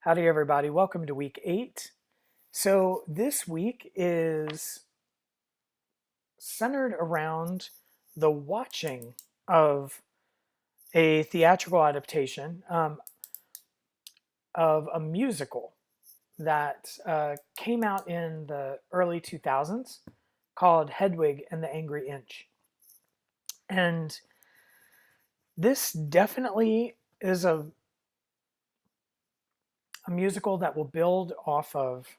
Howdy, everybody. Welcome to week 8. So, this week is centered around the watching of a theatrical adaptation of a musical that came out in the early 2000s called Hedwig and the Angry Inch. And this definitely is a musical that will build off of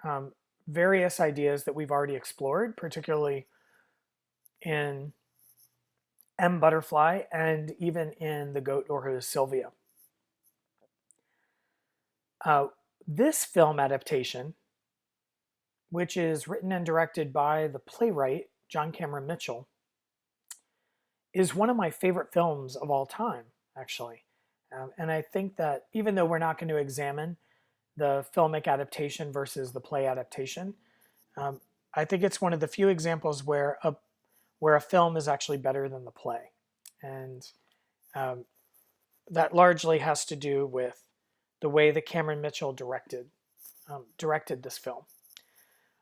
um, various ideas that we've already explored, particularly in Butterfly and even in The Goat or Who is Sylvia. Uh, this film adaptation, which is written and directed by the playwright John Cameron Mitchell, is one of my favorite films of all time, actually. And I think that even though we're not going to examine the filmic adaptation versus the play adaptation, um, I think it's one of the few examples where a film is actually better than the play. And um, that largely has to do with the way that Cameron Mitchell directed this film.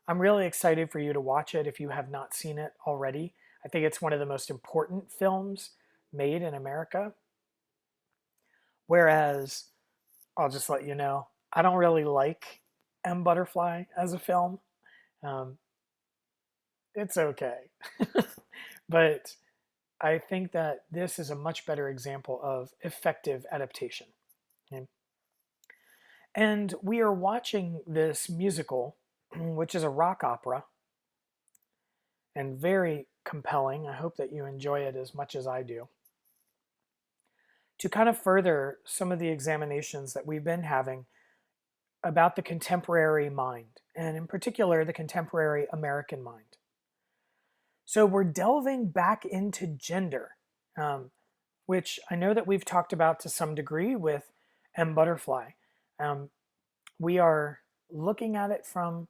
I'm really excited for you to watch it if you have not seen it already. I think it's one of the most important films made in America. Whereas, I'll just let you know, I don't really like Butterfly as a film. Um, it's okay. But I think that this is a much better example of effective adaptation. Okay? And we are watching this musical, which is a rock opera and very compelling. I hope that you enjoy it as much as I do. To kind of further some of the examinations that we've been having about the contemporary mind, and in particular, the contemporary American mind. So we're delving back into gender, um, which I know that we've talked about to some degree with Butterfly. Um, we are looking at it from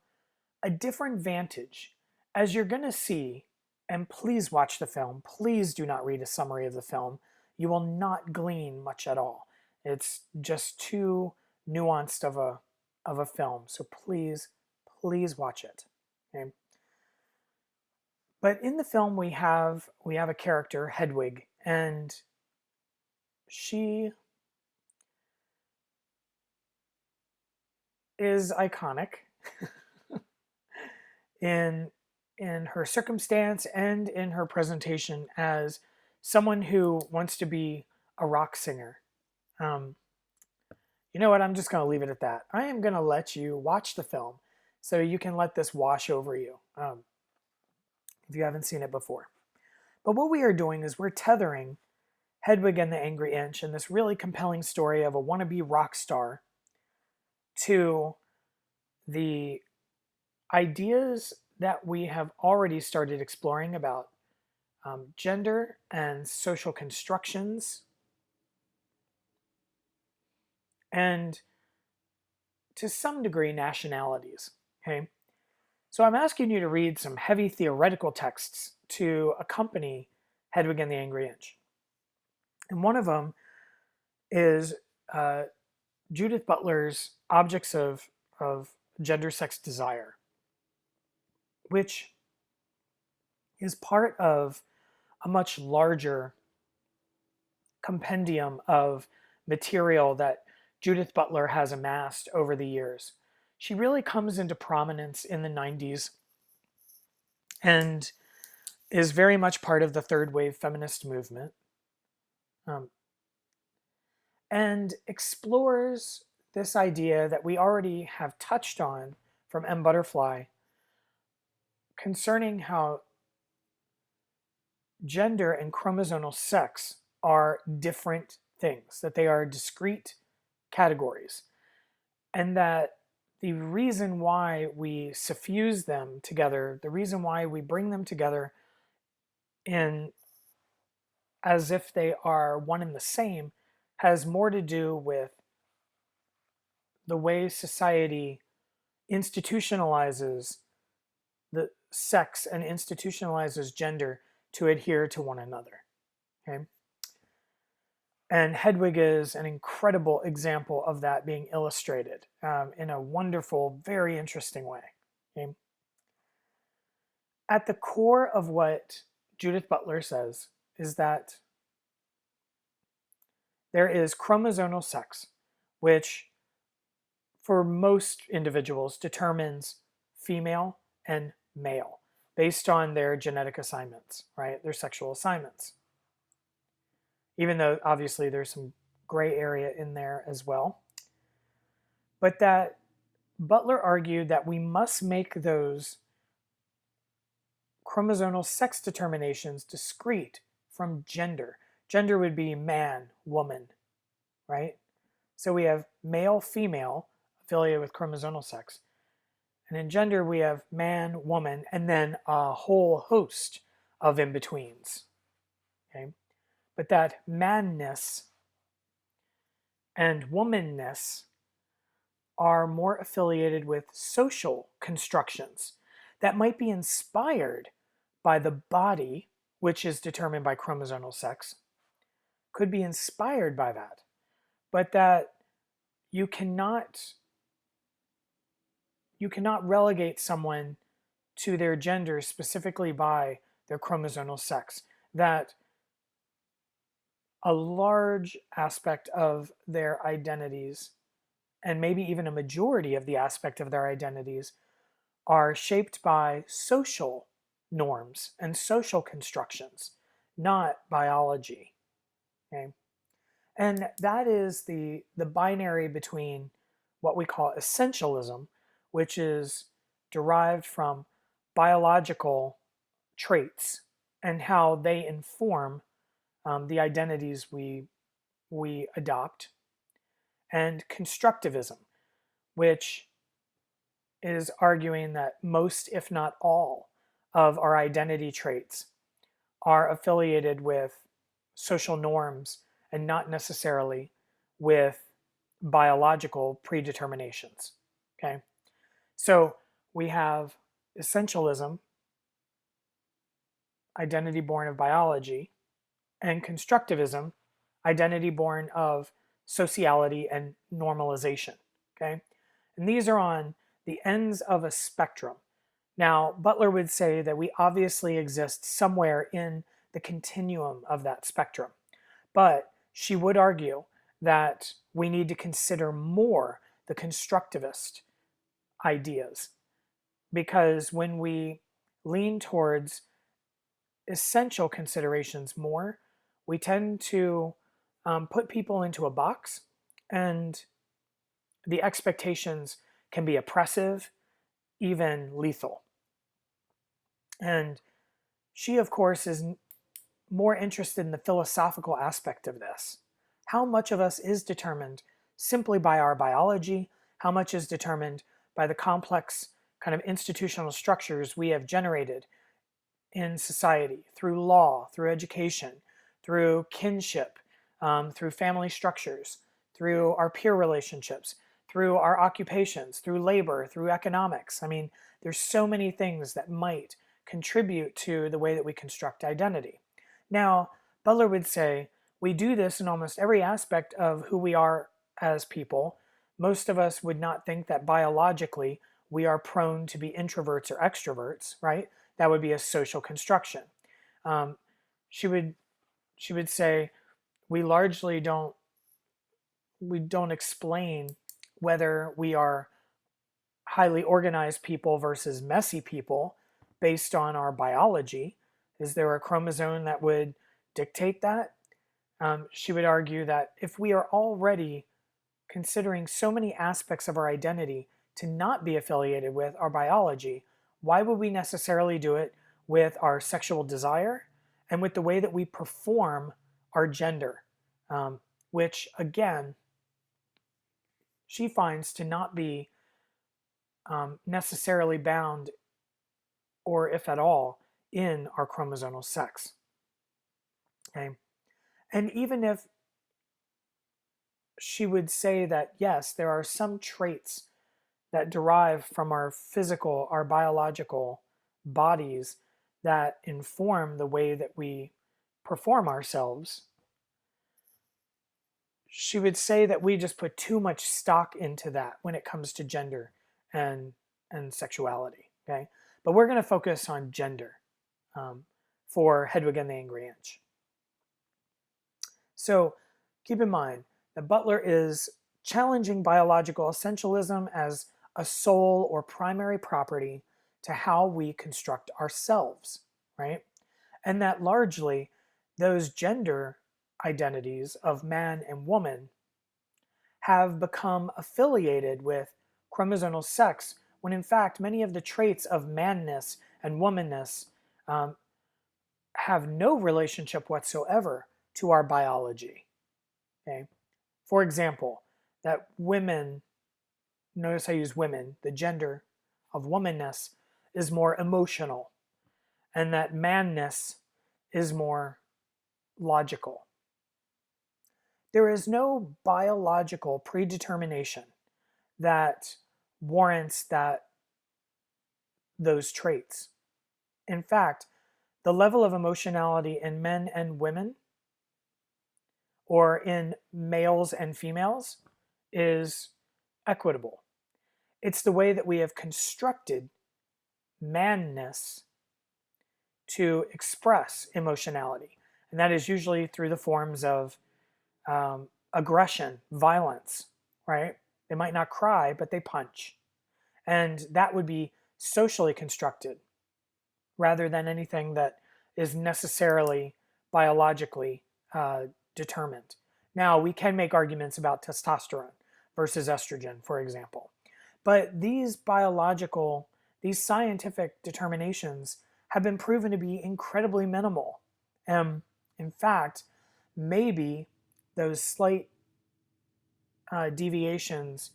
a different vantage. As you're going to see, and please watch the film, please do not read a summary of the film. You will not glean much at all. It's just too nuanced of a film. So please watch it. Okay? But in the film we have a character, Hedwig, and she is iconic in her circumstance and in her presentation as someone who wants to be a rock singer. Um, you know what? I'm just going to leave it at that. I am going to let you watch the film so you can let this wash over you if you haven't seen it before. But what we are doing is we're tethering Hedwig and the Angry Inch and this really compelling story of a wannabe rock star to the ideas that we have already started exploring about gender and social constructions, and to some degree, nationalities. Okay. So I'm asking you to read some heavy theoretical texts to accompany Hedwig and the Angry Inch. And one of them is uh, Judith Butler's Objects of Gender, Sex, Desire, which is part of a much larger compendium of material that Judith Butler has amassed over the years. She really comes into prominence in the 90s and is very much part of the third wave feminist movement, um, and explores this idea that we already have touched on from Butterfly concerning how gender and chromosomal sex are different things, that they are discrete categories, and that the reason why we suffuse them together, the reason why we bring them together in as if they are one and the same, has more to do with the way society institutionalizes the sex and institutionalizes gender to adhere to one another. Okay. And Hedwig is an incredible example of that being illustrated in a wonderful, very interesting way. Okay? At the core of what Judith Butler says is that there is chromosomal sex, which for most individuals determines female and male based on their genetic assignments, right? Their sexual assignments. Even though obviously there's some gray area in there as well. But that Butler argued that we must make those chromosomal sex determinations discrete from gender. Gender would be man, woman, right? So we have male, female, affiliated with chromosomal sex. And in gender, we have man, woman, and then a whole host of in-betweens. Okay? But that manness and womanness are more affiliated with social constructions that might be inspired by the body, which is determined by chromosomal sex, could be inspired by that, but that you cannot relegate someone to their gender specifically by their chromosomal sex. That a large aspect of their identities, and maybe even a majority of the aspect of their identities, are shaped by social norms and social constructions, not biology. Okay? And that is the binary between what we call essentialism, which is derived from biological traits and how they inform the identities we adopt, and constructivism, which is arguing that most, if not all, of our identity traits are affiliated with social norms and not necessarily with biological predeterminations. Okay, so we have essentialism, identity born of biology, and constructivism, identity born of sociality and normalization. Okay, and these are on the ends of a spectrum. Now, Butler would say that we obviously exist somewhere in the continuum of that spectrum, but she would argue that we need to consider more the constructivist ideas, because when we lean towards essential considerations more, we tend to put people into a box, and the expectations can be oppressive, even lethal. And she, of course, is more interested in the philosophical aspect of this. How much of us is determined simply by our biology? How much is determined by the complex kind of institutional structures we have generated in society through law, through education, through kinship, through family structures, through our peer relationships, through our occupations, through labor, through economics? I mean, there's so many things that might contribute to the way that we construct identity. Now, Butler would say we do this in almost every aspect of who we are as people. Most of us would not think that biologically we are prone to be introverts or extroverts, right? That would be a social construction. Um, she would say we largely don't explain whether we are highly organized people versus messy people based on our biology. Is there a chromosome that would dictate that? She would argue that if we are already considering so many aspects of our identity to not be affiliated with our biology, why would we necessarily do it with our sexual desire and with the way that we perform our gender, which again, she finds to not be necessarily bound, or if at all, in our chromosomal sex. Okay, and even if she would say that yes, there are some traits that derive from our physical, our biological bodies that inform the way that we perform ourselves, she would say that we just put too much stock into that when it comes to gender and and sexuality. Okay, but we're going to focus on gender um, for Hedwig and the Angry Inch. So keep in mind that Butler is challenging biological essentialism as a sole or primary property to how we construct ourselves, right? And that largely those gender identities of man and woman have become affiliated with chromosomal sex when in fact many of the traits of manness and womanness um, have no relationship whatsoever to our biology. Okay. For example, that women, notice I use women, the gender of womanness is more emotional, and that manness is more logical. There is no biological predetermination that warrants those traits. In fact, the level of emotionality in men and women or in males and females is equitable. It's the way that we have constructed manness to express emotionality. And that is usually through the forms of aggression, violence, right? They might not cry, but they punch. And that would be socially constructed rather than anything that is necessarily biologically determined. Now, we can make arguments about testosterone versus estrogen, for example. But these scientific determinations have been proven to be incredibly minimal. In fact, maybe those slight deviations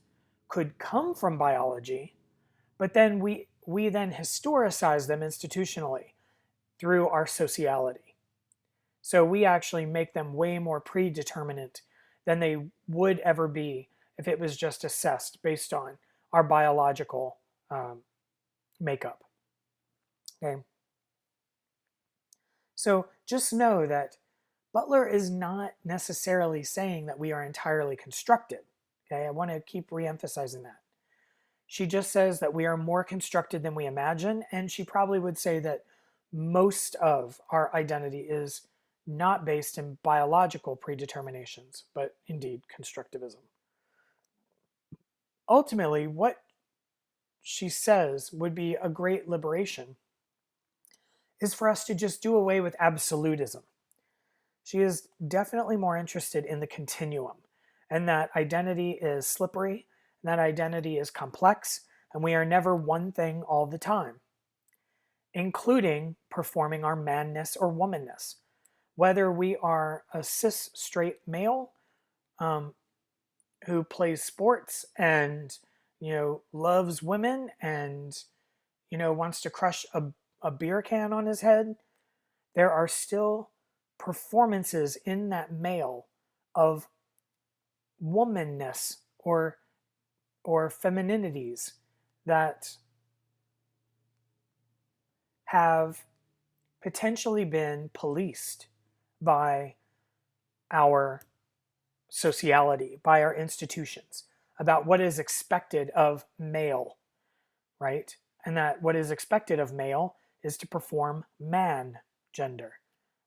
could come from biology, but then we then historicize them institutionally through our sociality. So we actually make them way more predeterminate than they would ever be if it was just assessed based on our biological um, makeup. Okay. So just know that Butler is not necessarily saying that we are entirely constructed. Okay, I want to keep reemphasizing that. She just says that we are more constructed than we imagine, and she probably would say that most of our identity is not based in biological predeterminations, but indeed constructivism. Ultimately, what she says would be a great liberation is for us to just do away with absolutism. She is definitely more interested in the continuum, and that identity is slippery, and that identity is complex, and we are never one thing all the time, including performing our manness or womanness. Whether we are a cis straight male um, who plays sports and loves women and wants to crush a beer can on his head, there are still performances in that male of womanness or femininities that have potentially been policed by our sociality, by our institutions, about what is expected of male, right? And that what is expected of male is to perform man gender.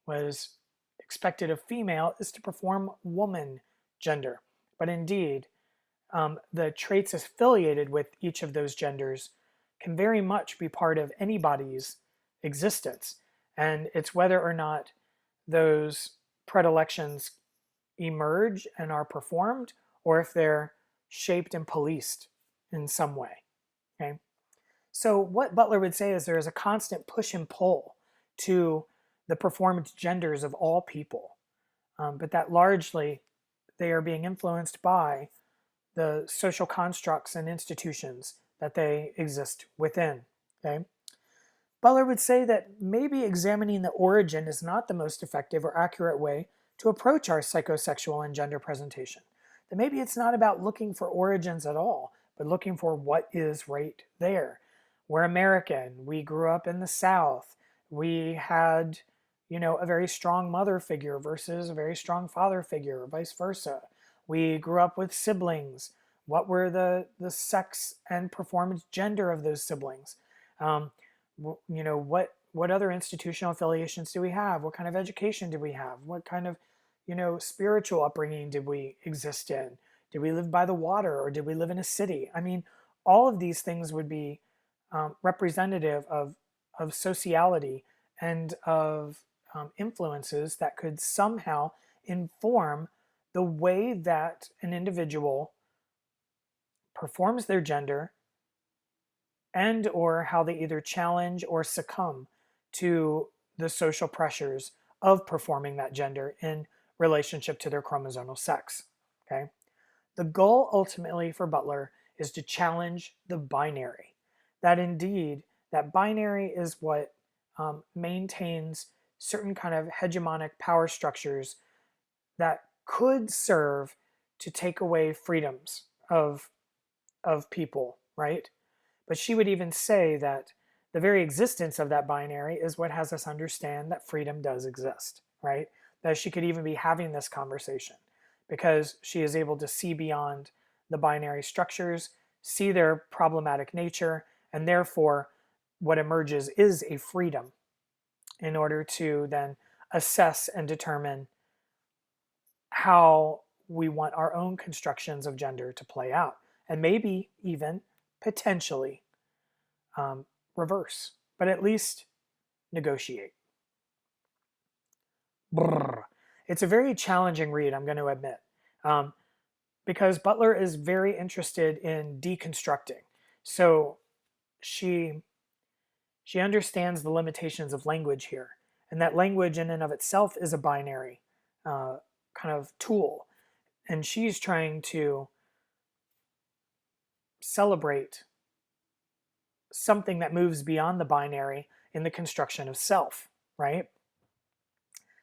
What is expected of female is to perform woman gender. But indeed, the traits affiliated with each of those genders can very much be part of anybody's existence. And it's whether or not those predilections emerge and are performed, or if they're shaped and policed in some way. Okay. So what Butler would say is there is a constant push and pull to the performed genders of all people, but that largely they are being influenced by the social constructs and institutions that they exist within. Okay. Butler would say that maybe examining the origin is not the most effective or accurate way to approach our psychosexual and gender presentation. That maybe it's not about looking for origins at all, but looking for what is right there. We're American. We grew up in the South. We had, a very strong mother figure versus a very strong father figure, or vice versa. We grew up with siblings. What were the sex and performance gender of those siblings? Um, what other institutional affiliations do we have? What kind of education did we have? What kind of, spiritual upbringing did we exist in? Did we live by the water or did we live in a city? I mean, all of these things would be representative of sociality and of influences that could somehow inform the way that an individual performs their gender and or how they either challenge or succumb to the social pressures of performing that gender in relationship to their chromosomal sex. Okay? The goal ultimately for Butler is to challenge the binary. That indeed, that binary is what maintains certain kind of hegemonic power structures that could serve to take away freedoms of people, right? But she would even say that the very existence of that binary is what has us understand that freedom does exist, right? That she could even be having this conversation because she is able to see beyond the binary structures, see their problematic nature, and therefore what emerges is a freedom in order to then assess and determine how we want our own constructions of gender to play out, and maybe even potentially um, reverse, but at least negotiate. Brrr. It's a very challenging read, I'm going to admit, um, because Butler is very interested in deconstructing. So she she understands the limitations of language here, and that language in and of itself is a binary kind of tool, and she's trying to celebrate something that moves beyond the binary in the construction of self, right?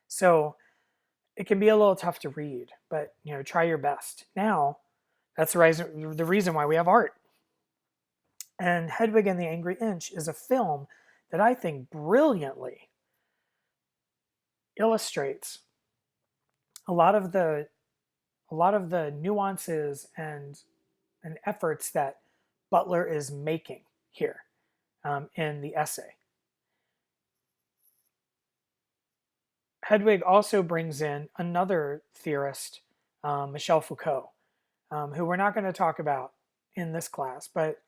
So it can be a little tough to read, but try your best. Now, that's the reason why we have art. And Hedwig and the Angry Inch is a film that I think brilliantly illustrates a lot of the nuances and efforts that Butler is making here in the essay. Hedwig also brings in another theorist, Michel Foucault, who we're not going to talk about in this class, but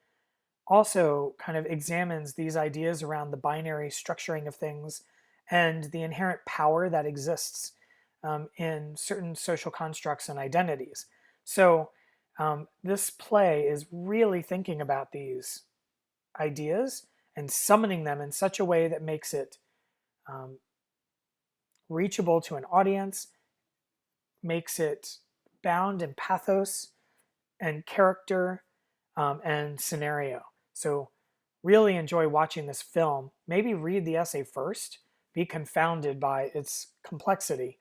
also kind of examines these ideas around the binary structuring of things and the inherent power that exists in certain social constructs and identities. So this play is really thinking about these ideas and summoning them in such a way that makes it um, reachable to an audience, makes it bound in pathos and character and scenario. So really enjoy watching this film. Maybe read the essay first, be confounded by its complexity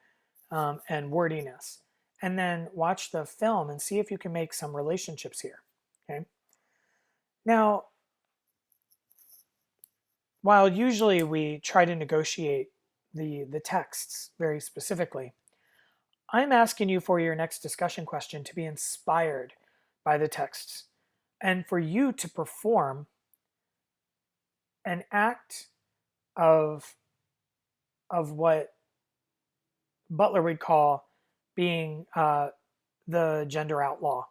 and wordiness, and then watch the film and see if you can make some relationships here. Okay. Now, while usually we try to negotiate the texts very specifically, I'm asking you for your next discussion question to be inspired by the texts and for you to perform an act of what Butler would call being the gender outlaw.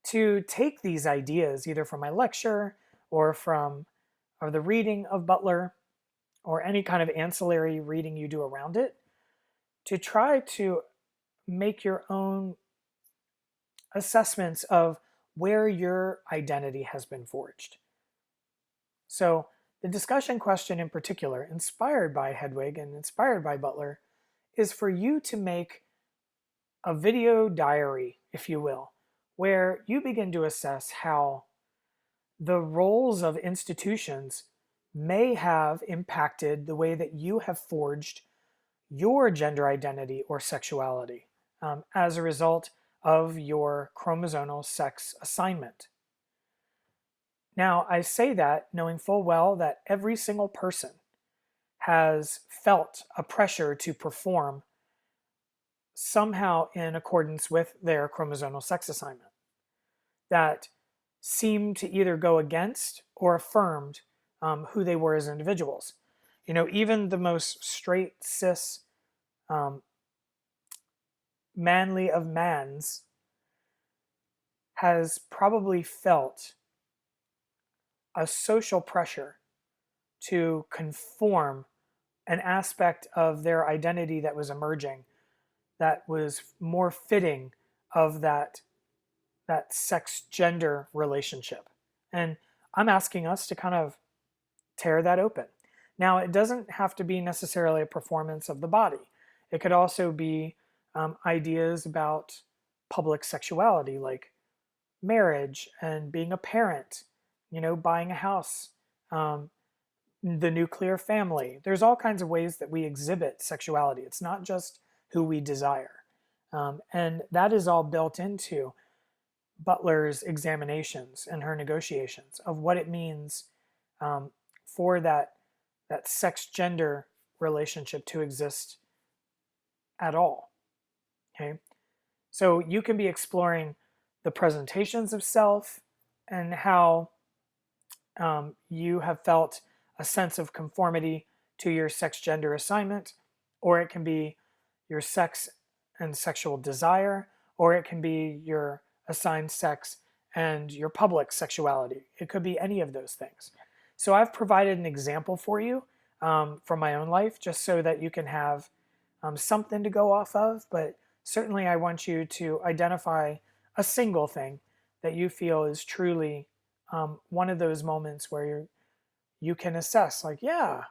To take these ideas either from my lecture or the reading of Butler or any kind of ancillary reading you do around it, to try to make your own assessments of where your identity has been forged. So the discussion question in particular, inspired by Hedwig and inspired by Butler, is for you to make a video diary, if you will, where you begin to assess how the roles of institutions may have impacted the way that you have forged your gender identity or sexuality as a result of your chromosomal sex assignment. Now, I say that knowing full well that every single person has felt a pressure to perform somehow in accordance with their chromosomal sex assignment that seemed to either go against or affirmed who they were as individuals. Even the most straight, cis, um, manly of mans has probably felt a social pressure to conform an aspect of their identity that was emerging that was more fitting of that sex gender relationship. And I'm asking us to kind of tear that open. Now, it doesn't have to be necessarily a performance of the body. It could also be ideas about public sexuality, like marriage and being a parent, buying a house, um, the nuclear family. There's all kinds of ways that we exhibit sexuality. It's not just who we desire. And that is all built into Butler's examinations and her negotiations of what it means um, for that sex gender relationship to exist at all. Okay, so you can be exploring the presentations of self and how you have felt a sense of conformity to your sex gender assignment, or it can be your sex and sexual desire, or it can be your assigned sex and your public sexuality. It could be any of those things. So I've provided an example for you from my own life, just so that you can have something to go off of. But certainly, I want you to identify a single thing that you feel is truly one of those moments where you can assess, like, yeah,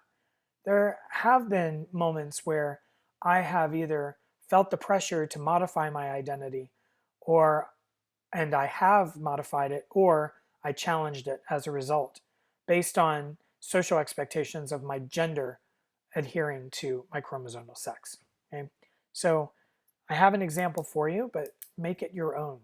there have been moments where I have either felt the pressure to modify my identity, or and I have modified it, or I challenged it as a result, based on social expectations of my gender adhering to my chromosomal sex. Okay, so I have an example for you, but make it your own.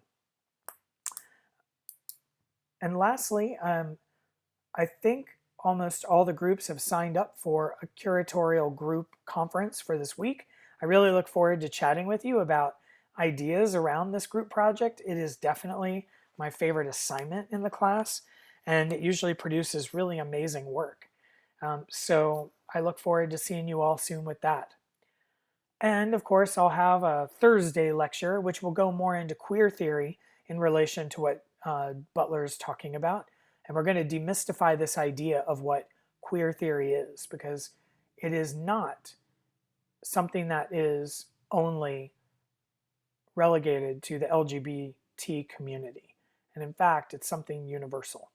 And lastly, I think almost all the groups have signed up for a curatorial group conference for this week. I really look forward to chatting with you about ideas around this group project. It is definitely my favorite assignment in the class, and it usually produces really amazing work. So I look forward to seeing you all soon with that. And of course, I'll have a Thursday lecture, which will go more into queer theory in relation to what Butler is talking about. And we're going to demystify this idea of what queer theory is, because it is not something that is only relegated to the LGBT community. And in fact, it's something universal.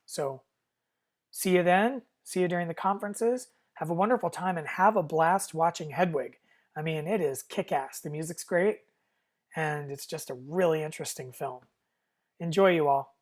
So see you then. See you during the conferences. Have a wonderful time and have a blast watching Hedwig. I mean, it is kick-ass. The music's great, and it's just a really interesting film. Enjoy, you all.